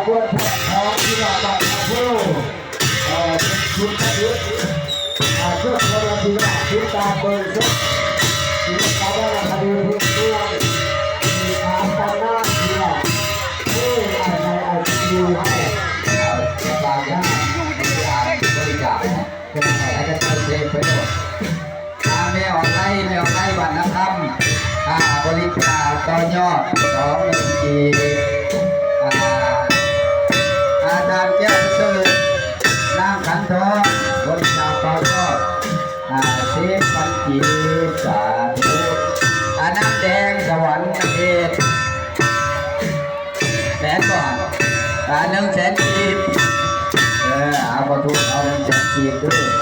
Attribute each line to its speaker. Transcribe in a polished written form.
Speaker 1: คุณของที่เราบัตรมาพูดเป็นคุณประยุทธ์เพื่อคนละทีละคุณตาเปิดซุปที่เขาได้คดีพื้นด้วยมีทางตอนหน้าที่ละอะไรดูให้บางอย่างบริจาคอาจจะเป็นเศษประโยชน์ไม่ออกไล่วันนะครับบริจาคต่อยอด2,000 กีอาจารย์แก้วเชิญนางขันทองบริจาคต่อยอด10,000 กีสาธุน้ำแดงสวรรค์เทศ100,000 ก่อน100,000 กีเอาประตูเอา100,000 กีด้วย